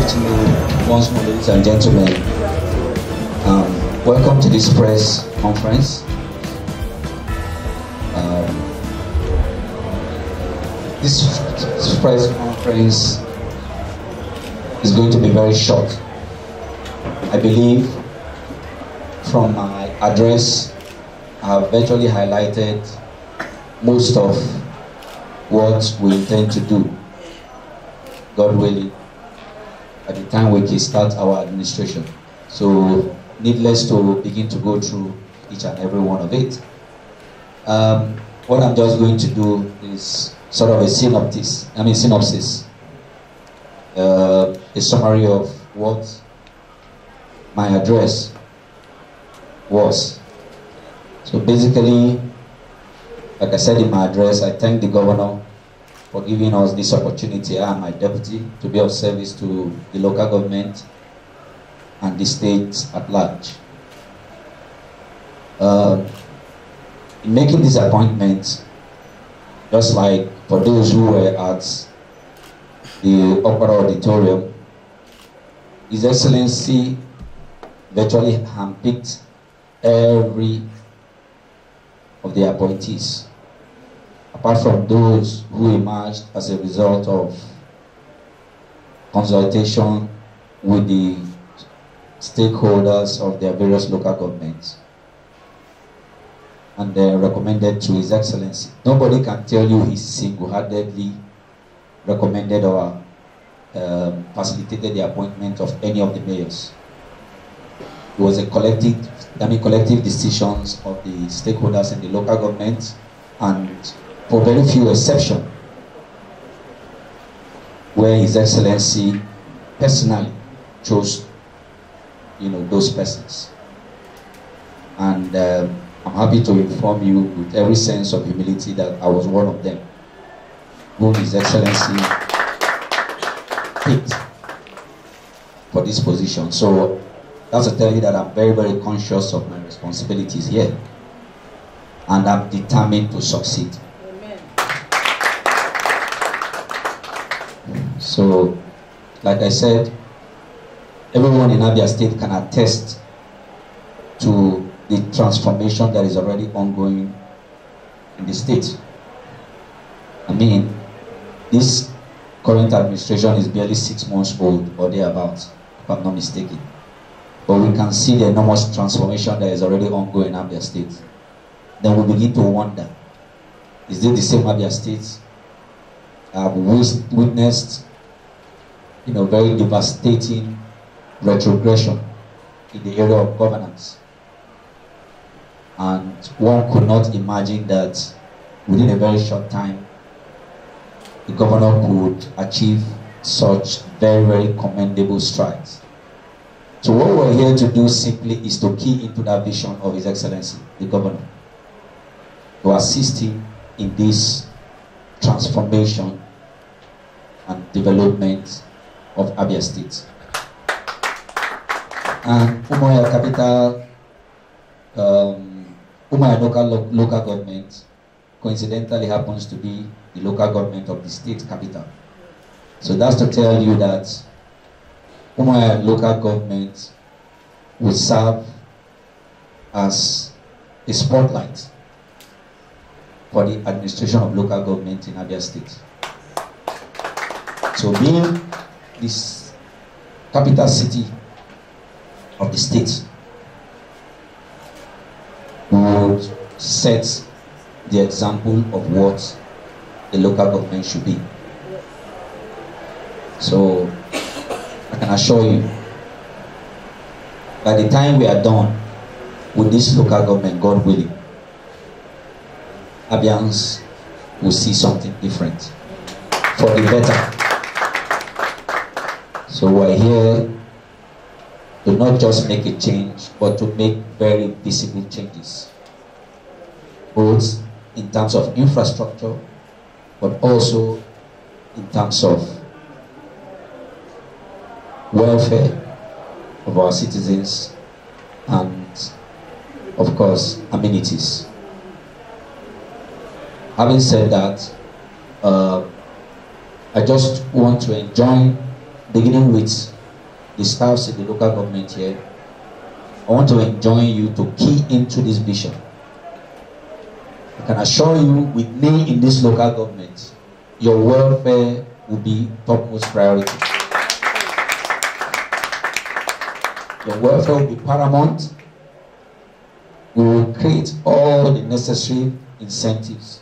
afternoon once more, ladies and gentlemen. Welcome to this press conference. This press conference is going to be very short. I believe from my address, I have virtually highlighted most of what we intend to do, God willing, at the time we can start our administration. So, needless to begin to go through each and every one of it. What I'm just going to do is sort of a synopsis, a summary of what my address was. So basically, like I said in my address, I thank the governor for giving us this opportunity, I and my deputy, to be of service to the local government and the state at large. In making this appointment, just like for those who were at the Opera Auditorium, His Excellency virtually handpicked every of the appointees, apart from those who emerged as a result of consultation with the stakeholders of their various local governments, and recommended to His Excellency. Nobody can tell you he single-handedly recommended or facilitated the appointment of any of the mayors. It was a collective decisions of the stakeholders in the local government, and for very few exceptions, where His Excellency personally chose, those persons. And I'm happy to inform you with every sense of humility that I was one of them, whom His Excellency picked for this position. So that's to tell you that I'm very, very conscious of my responsibilities here, and I'm determined to succeed. Amen. So, like I said, everyone in Abia State can attest to the transformation that is already ongoing in the state. I mean, this current administration is barely 6 months old or thereabouts, if I'm not mistaken. But we can see the enormous transformation that is already ongoing in Abia State. Then we begin to wonder, is it the same Abia State? I've witnessed, very devastating retrogression in the area of governance. And one could not imagine that within a very short time, the governor could achieve such very, very commendable strides. So what we're here to do simply is to key into that vision of His Excellency, the governor, to assist him in this transformation and development of Abia State. And Umuahia capital, Umuahia local government coincidentally happens to be the local government of the state capital. So that's to tell you that Umuahia local government will serve as a spotlight for the administration of local government in Abia State. So being this capital city of the state would set the example of what a local government should be. So I can assure you, by the time we are done with this local government, God willing, Abians will see something different for the better. So we're here to not just make a change, but to make very visible changes, both in terms of infrastructure, but also in terms of welfare of our citizens and, of course, amenities. Having said that, I just want to enjoin beginning with the staffs in the local government here, I want to enjoin you to key into this vision. I can assure you, with me in this local government, your welfare will be topmost priority. Your welfare will be paramount. We will create all the necessary incentives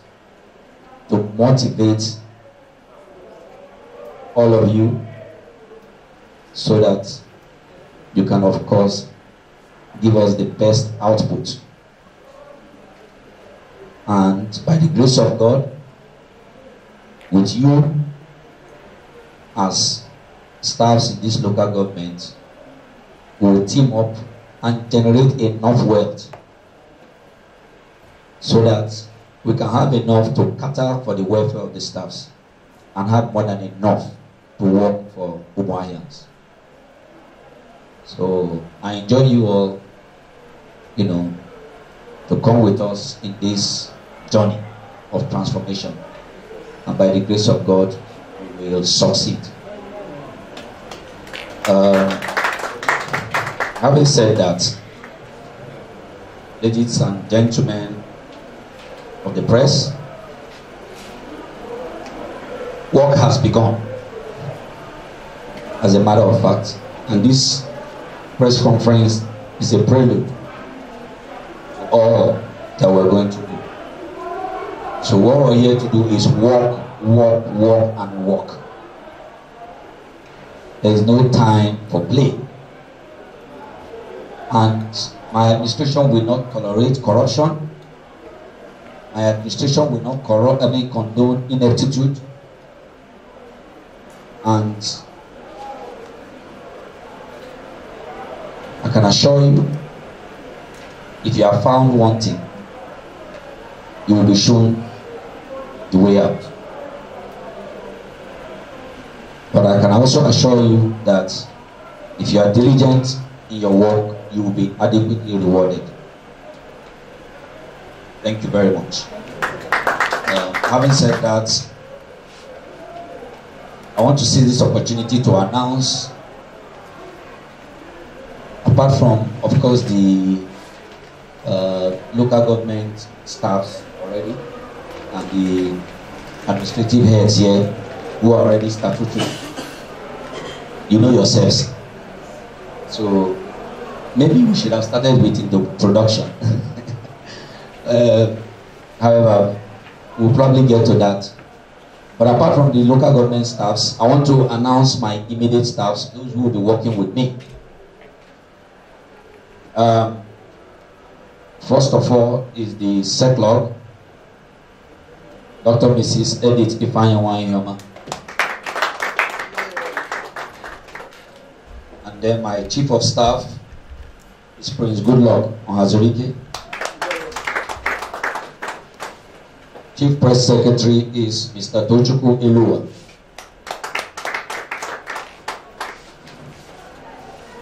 to motivate all of you so that you can, of course, give us the best output. And by the grace of God, with you as staffs in this local government, we will team up and generate enough wealth so that we can have enough to cater for the welfare of the staffs and have more than enough to work for Umuahians. So I enjoy you all, to come with us in this journey of transformation. And by the grace of God, we will succeed. Having said that, ladies and gentlemen of the press, work has begun, as a matter of fact, and this press conference is a prelude to all that we're going to do. So what we're here to do is walk, and walk. There is no time for play. And my administration will not tolerate corruption. My administration will not condone ineptitude. And I can assure you, if you are found wanting, you will be shown the way out. But I can also assure you that if you are diligent in your work, you will be adequately rewarded. Thank you very much. Having said that, I want to seize this opportunity to announce, apart from, of course, the local government staffs already and the administrative heads here who are already statutory. You know yourselves. So maybe we should have started with the production. However, we'll probably get to that. But apart from the local government staffs, I want to announce my immediate staffs, those who will be working with me. First of all is the SECLOG, Dr. Mrs. Edith Ifeanyi. And then my chief of staff is Prince Goodluck Onhazurike. Chief press secretary is Mr. Tochukwu Elua.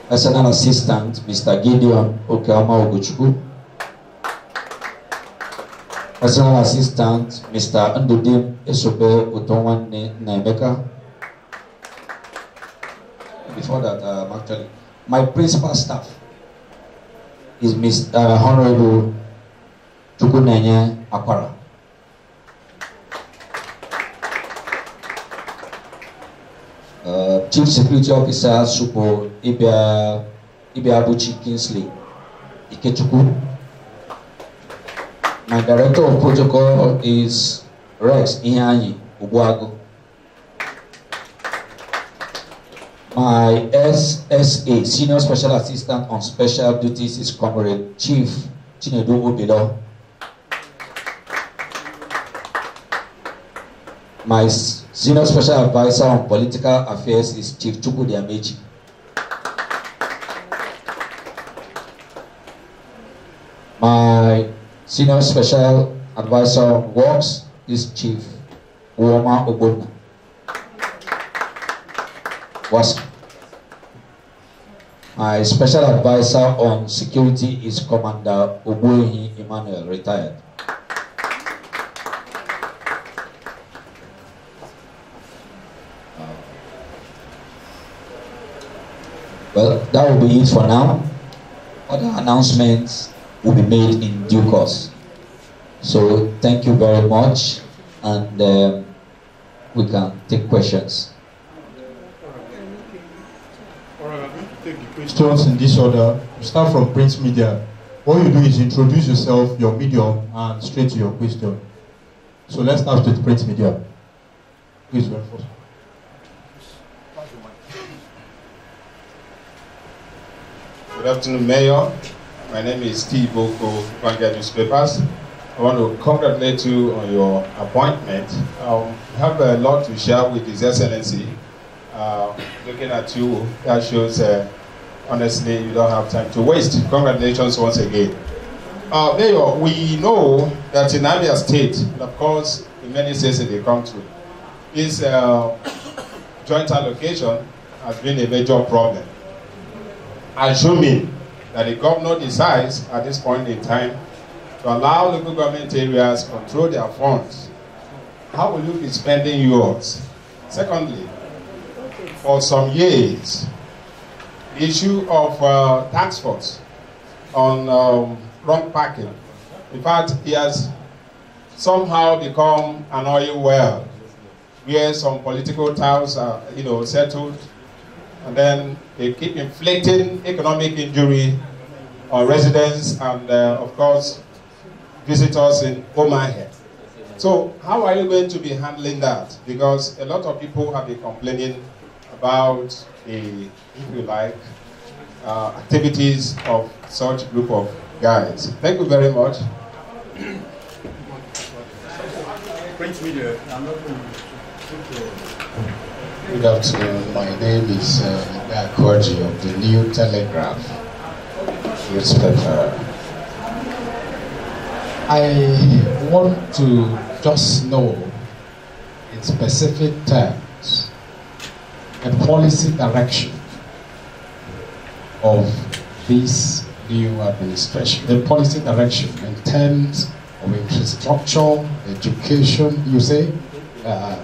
Personal assistant, Mr. Gideon Okeoma Oguchukwu. Personal assistant, Mr. Ndudim Esobe Utonwane Naimeka. Before that, actually, my principal staff is Mr. Honorable Chukunenye Akwara. Chief Security Officer Supo Ibiabuchi Kingsley Ikeji. My Director of Protocol is Rex Ihanyi Ubuago. My SSA, Senior Special Assistant on Special Duties, is Comrade Chief Chinedu Obilo. My Senior Special Advisor on Political Affairs is Chief Chukwu Diamechi. My Senior Special Advisor on Works is Chief Uoma Ogbonna. My Special Advisor on Security is Commander Umuahia Emmanuel, retired. that will be it for now. Other announcements will be made in due course. So thank you very much, and we can take questions. Take the questions in this order. We start from print media. What you do is introduce yourself, your medium, and straight to your question. So let's start with print media. Please, very first. Good afternoon, Mayor. My name is Steve Boko, Vanguard Newspapers. I want to congratulate you on your appointment. You have a lot to share with His Excellency. Looking at you, that shows, honestly, you don't have time to waste. Congratulations once again. Mayor, we know that in Abia State, and of course, in many states in the country, this joint allocation has been a major problem. Assuming that the governor decides at this point in time to allow local government areas to control their funds, how will you be spending yours? Secondly, for some years, the issue of tax force on wrong packing, in fact, it has somehow become an oil well, where some political ties are, settled, and then they keep inflicting economic injury on residents and, of course, visitors in Umuahia. So how are you going to be handling that? Because a lot of people have been complaining about the, if you like, activities of such group of guys. Thank you very much. Print media. Good afternoon. My name is Ikeji of the New Telegraph newspaper. I want to just know in specific terms the policy direction of this new administration. The policy direction in terms of infrastructure, education, you say,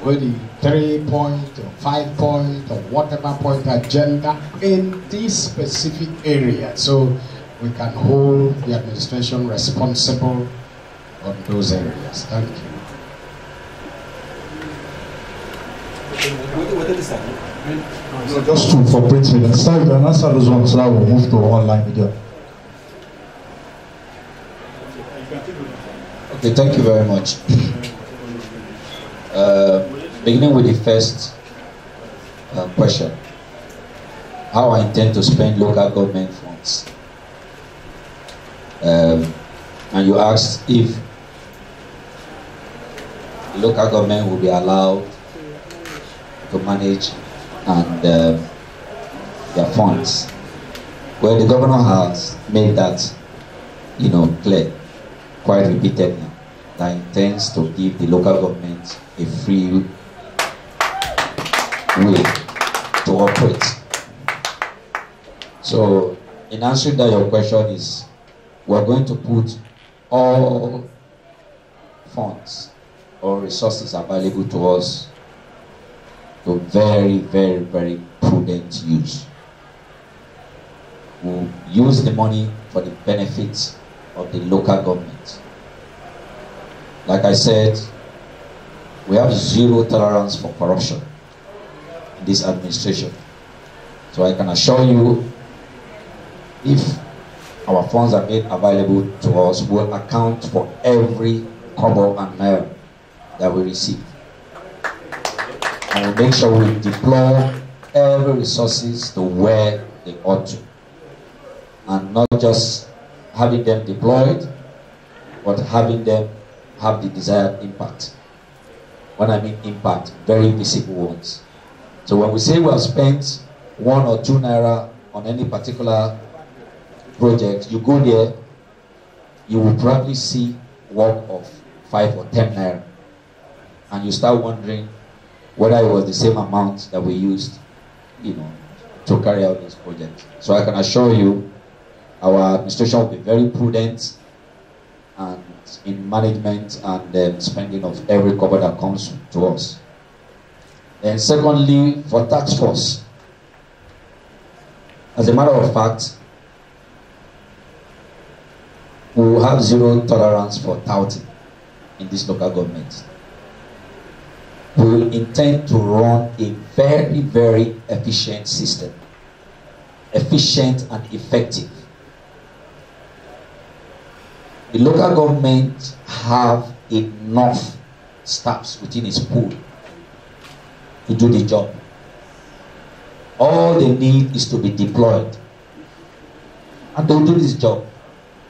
whether 3-point or 5-point or whatever point agenda in this specific area, so we can hold the administration responsible on those areas. Thank you. So just two for print media. So you can answer those ones, so I will move to online media. Okay, thank you very much. Beginning with the first question, how I intend to spend local government funds. And you asked if local government will be allowed to manage and their funds. Well, the governor has made that, clear quite repeatedly, that intends to give the local government a free way to operate. So, in answering that, your question is, we're going to put all funds or resources available to us to very, very, very prudent use. We'll use the money for the benefits of the local government. Like I said, we have zero tolerance for corruption in this administration. So I can assure you, if our funds are made available to us, we'll account for every kobo and naira that we receive. And we'll make sure we deploy every resources to where they ought to. And not just having them deployed, but having them have the desired impact. When I mean impact, very visible ones. So when we say we have spent 1 or 2 naira on any particular project, you go there, you will probably see work of 5 or 10 naira. And you start wondering whether it was the same amount that we used, to carry out this project. So I can assure you, our administration will be very prudent and in management and spending of every cover that comes to us. And secondly, for tax force, As a matter of fact, we will have zero tolerance for touting in this local government. We will intend to run a very, very efficient system. Efficient and effective. The local government have enough staffs within its pool to do the job. All they need is to be deployed. And they'll do this job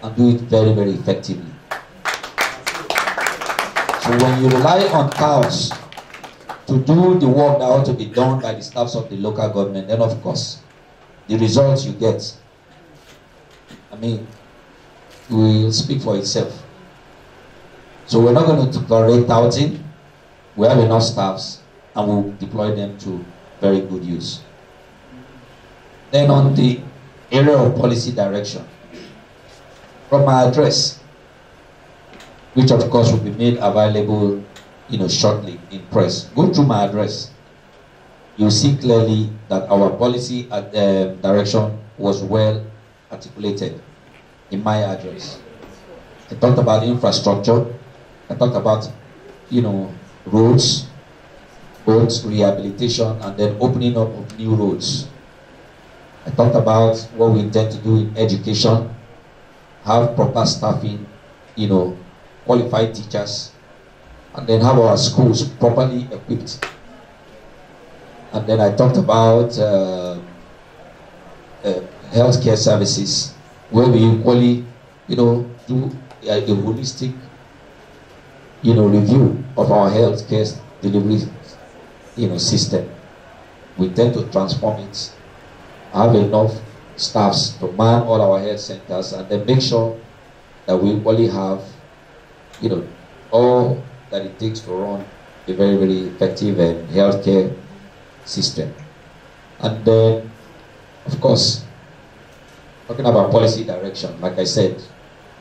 and do it very, very effectively. So when you rely on cows to do the work that ought to be done by the staffs of the local government, then of course, the results you get, I mean, will speak for itself. So we're not going to tolerate touting. We have enough staffs and we'll deploy them to very good use. Then on the area of policy direction, from my address, which of course will be made available, shortly in press. Go through my address. You'll see clearly that our policy direction was well articulated in my address. I talked about infrastructure. I talked about, roads, both rehabilitation and then opening up of new roads. I talked about what we intend to do in education, have proper staffing, qualified teachers, and then have our schools properly equipped. And then I talked about healthcare services, where we equally, do a holistic, review of our healthcare delivery, system. We intend to transform it, have enough staffs to man all our health centers, and then make sure that we equally have, all that it takes to run a very, very effective healthcare system. And then, of course, talking about policy direction, like I said,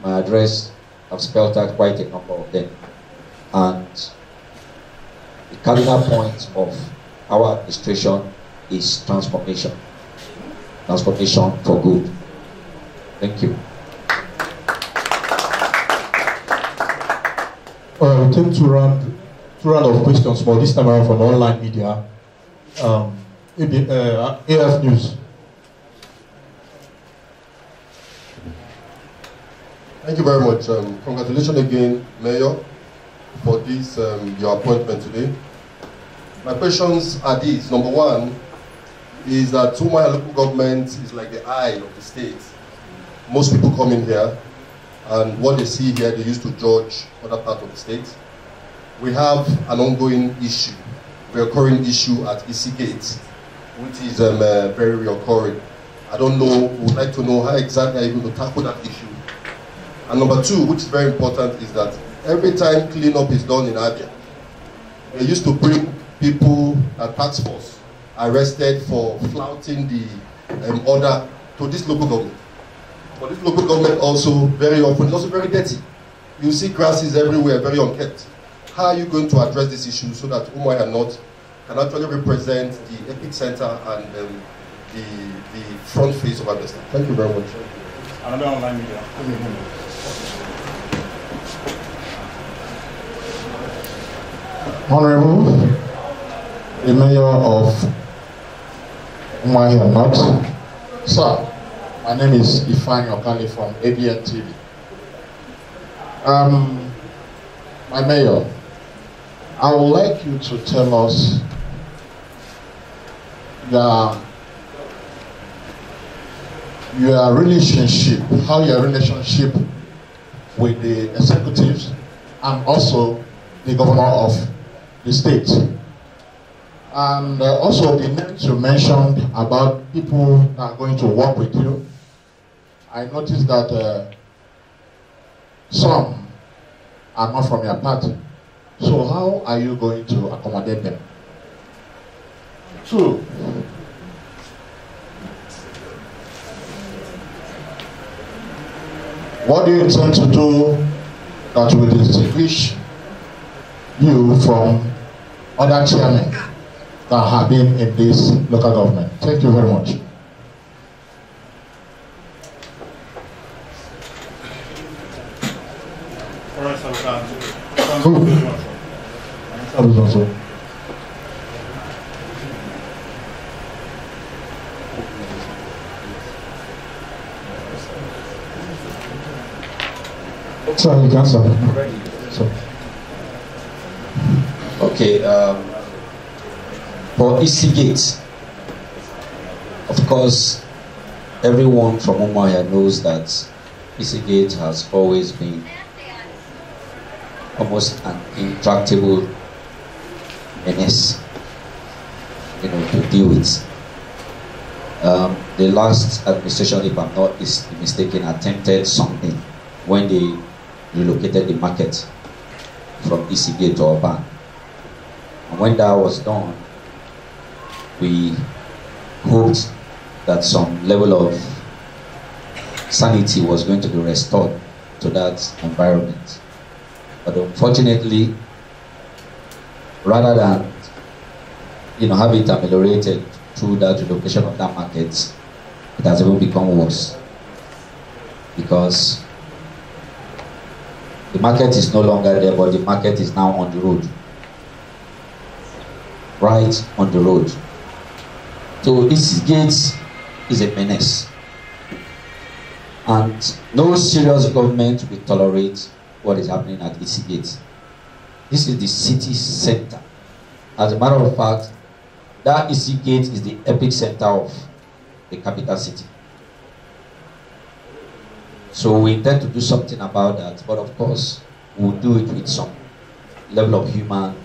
my address, I've spelled out quite a number of them. And the cardinal point of our administration is transformation. Transformation for good. Thank you. We'll take two round of questions for this time around from online media. AF News. Thank you very much. Congratulations again, Mayor, for this your appointment today. My questions are these. Number one is that Umuahia local government is like the eye of the state. Most people come in here, and what they see here, they used to judge other parts of the state. We have an ongoing issue, recurring issue at Ikeji, which is very recurring. I don't know, we would like to know how exactly are you going to tackle that issue. And number two, which is very important, is that every time cleanup is done in Abia, they used to bring people at task force arrested for flouting the order to this local government. But this local government also very often is also very dirty. You see grasses everywhere, very unkempt. How are you going to address this issue so that Umuahia North can actually represent the epic center and the front face of Abia State? Thank you very much. Another online media. Honorable, the Mayor of Umuahia North. Sir, my name is Ifeanyi Okali from ABN TV. My Mayor, I would like you to tell us your relationship, how your relationship with the executives and also the governor of the state. And also the names you mentioned about people that are going to work with you. I noticed that some are not from your party. So how are you going to accommodate them? Two, what do you intend to do that will distinguish you from other chairmen that have been in this local government? Thank you very much. Alright, so also. Sorry, you can start. Okay, for Ikeji, of course, everyone from Umuahia knows that Ikeji has always been almost an intractable menace, to deal with. The last administration, if I'm not mistaken, attempted something when they relocated the market from Ikeji to Oban. And when that was done, we hoped that some level of sanity was going to be restored to that environment. But unfortunately, rather than have it ameliorated through that relocation of that market, it has even become worse. Because the market is no longer there, but the market is now on the road. Right on the road. So Ikeji is a menace. And no serious government will tolerate what is happening at Ikeji. This is the city center. As a matter of fact, that Ikeji is the epicenter of the capital city. So we intend to do something about that, but of course, we'll do it with some level of human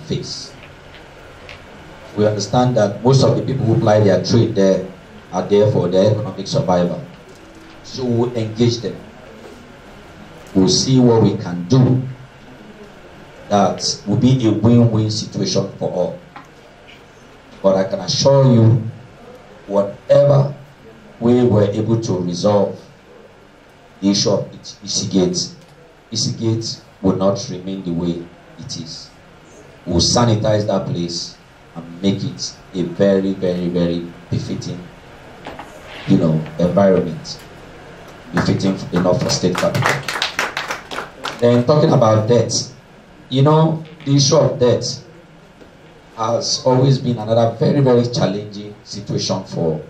face. We understand that most of the people who ply their trade there are there for their economic survival. So we'll engage them. We'll see what we can do that will be a win-win situation for all. But I can assure you, whatever we were able to resolve the issue of Ikeji will not remain the way it is. We'll sanitize that place and make it a very, very, very befitting, environment, befitting enough for state capital. Then talking about debt, the issue of debt has always been another very, very challenging situation for,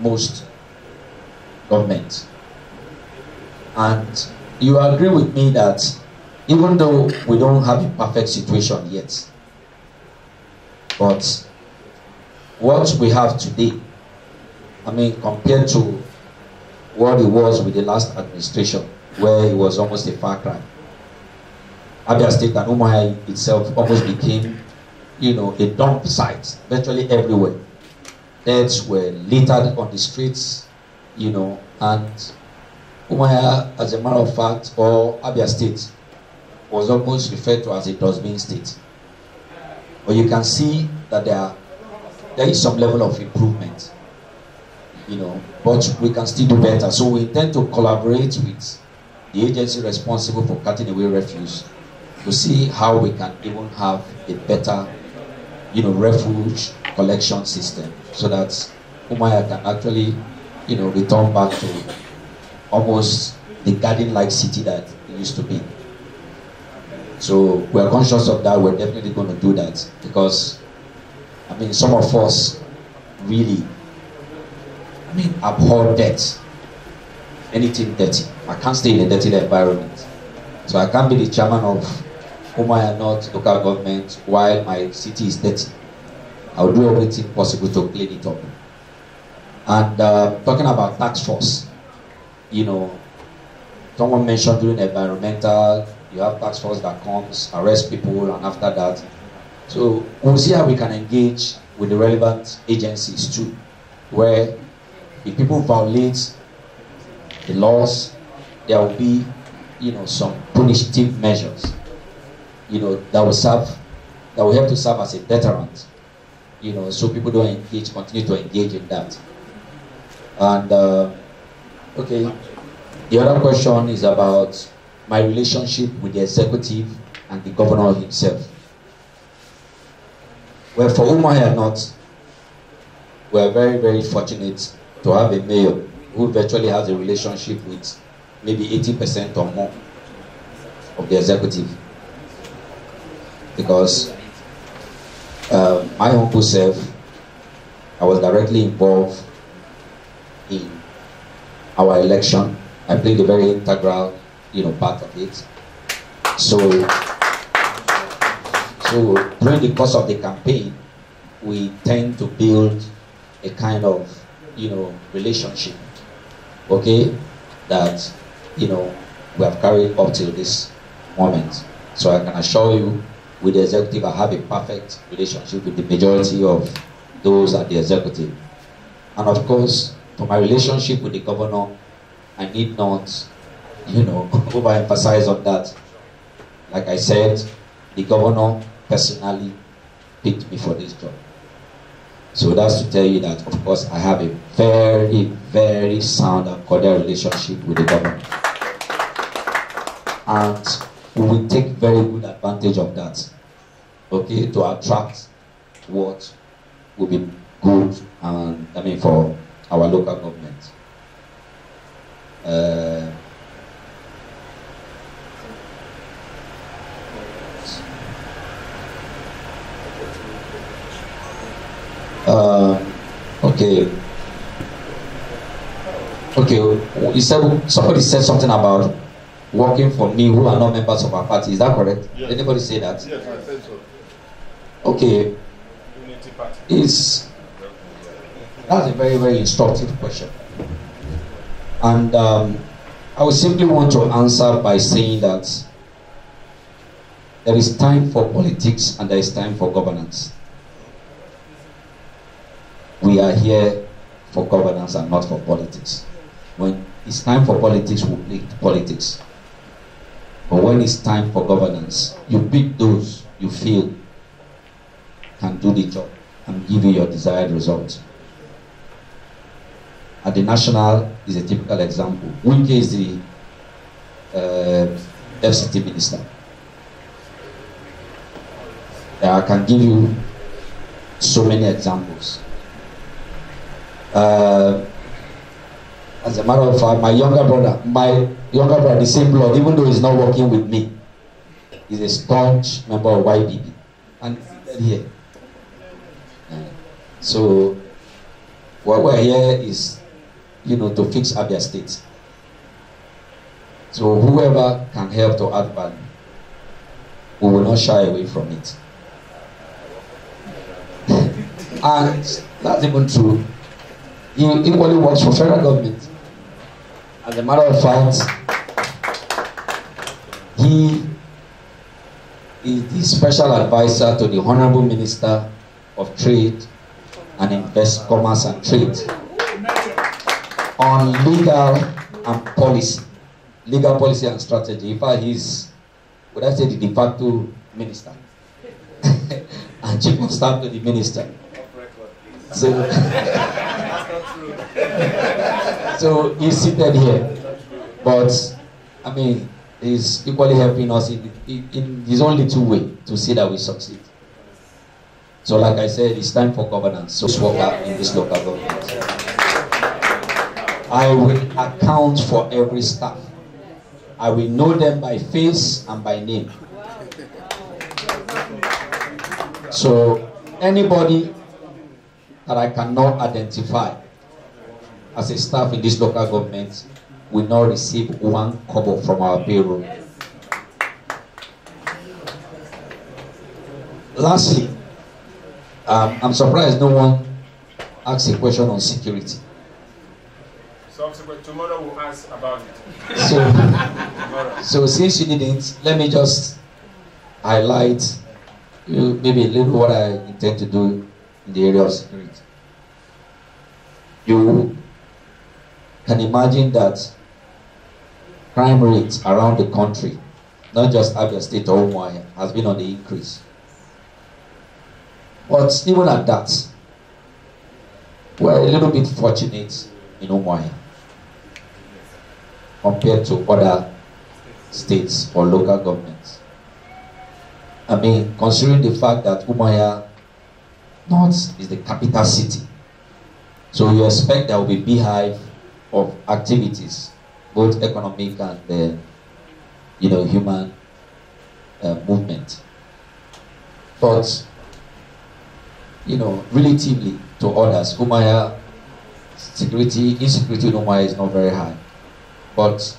most government. And you agree with me that even though we don't have a perfect situation yet, but what we have today, compared to what it was with the last administration, where it was almost a far cry. Abia State and Umuahia itself almost became, a dump site virtually everywhere. Deaths were littered on the streets, and Umuahia, as a matter of fact, or Abia State, was almost referred to as a dustbin state. But you can see that there is some level of improvement, but we can still do better. So we intend to collaborate with the agency responsible for cutting away refuse to see how we can even have a better, refuge collection system, so that Umuahia can actually, return back to almost the garden-like city that it used to be. So we are conscious of that. We're definitely going to do that because, some of us really, abhor debt. Anything dirty. I can't stay in a dirty environment. So I can't be the chairman of Umuahia North local government while my city is dirty. I'll do everything possible to clean it up. And talking about task force, someone mentioned during environmental, you have task force that comes, arrest people, and after that. So we'll see how we can engage with the relevant agencies too, where if people violate the laws, there will be, some punitive measures, that will help to serve as a deterrent, so people don't continue to engage in that. And okay, the other question is about my relationship with the executive and the governor himself. Well, for Umuahia North, we are very, very fortunate to have a mayor who virtually has a relationship with maybe 80% or more of the executive. Because my humble self, I was directly involved in our election. I played a very integral, part of it. So during the course of the campaign, we tend to build a kind of, relationship, okay, that, we have carried up till this moment. So I can assure you, with the executive, I have a perfect relationship with the majority of those at the executive. And of course, for my relationship with the governor, I need not, overemphasize on that. Like I said, the governor personally picked me for this job. So that's to tell you that, of course, I have a very, very sound and cordial relationship with the government. And we will take very good advantage of that, okay, to attract what will be good and, for our local government. Okay. You said somebody said something about working for me who are not members of our party. Is that correct? Yes. Anybody say that? Yes, I said so. Okay. That's a very, very instructive question. And I would simply want to answer by saying that there is time for politics and there is time for governance. We are here for governance and not for politics. When it's time for politics, we play politics. But when it's time for governance, you pick those you feel can do the job and give you your desired result. At the national is a typical example. Wike is the FCT minister. I can give you so many examples. As a matter of fact, my younger brother, the same blood, even though he's not working with me, is a staunch member of YBB, and he's here. So what we're here is, to fix Abia State. So whoever can help to add value, we will not shy away from it. And that's even true. He equally works for federal government. As a matter of fact, he is the special advisor to the Honorable Minister of Trade and Commerce and Trade on legal and policy, and strategy. In fact, he's, would I say, the de facto minister and chief of staff to the minister. So he's seated here, but he's equally helping us in his own little way to see that we succeed. So like I said, it's time for governance. So worker in this local government, I will account for every staff. I will know them by face and by name. So anybody that I cannot identify as a staff in this local government will not receive 1 kobo from our payroll. Lastly, I'm surprised no one asked a question on security. Tomorrow we'll ask about it. So since you didn't, let me just highlight maybe a little what I intend to do in the area of security. You can imagine that crime rates around the country, not just Abia State or Umuahia, has been on the increase. But even at that, we're a little bit fortunate in Umuahia compared to other states or local governments. Considering the fact that Umuahia North is the capital city, so you expect there will be beehive of activities both economic and human movement. But relatively to others, Umuahia insecurity in Umuahia is not very high, but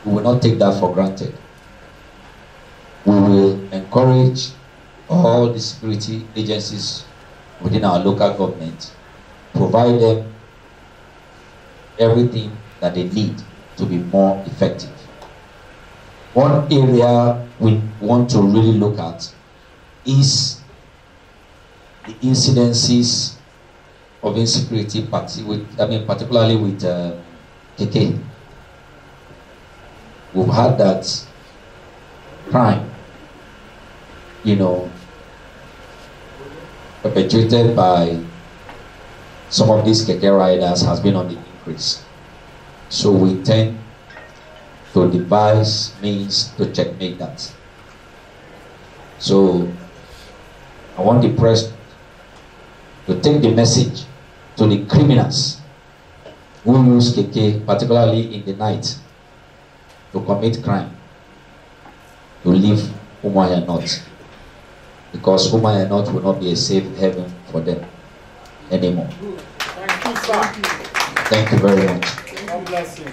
we will not take that for granted. We will encourage all the security agencies within our local government, provide them everything that they need to be more effective. One area we want to really look at is the incidences of insecurity, particularly with Eket. We've had that crime, perpetrated by some of these Keke riders has been on the increase. So we intend to devise means to checkmate that. So I want the press to take the message to the criminals who use Keke, particularly in the night, to commit crime, to leave Umuahia North, because Umuahia North will not be a safe haven for them anymore. Thank you, sir. Thank you very much. God bless you.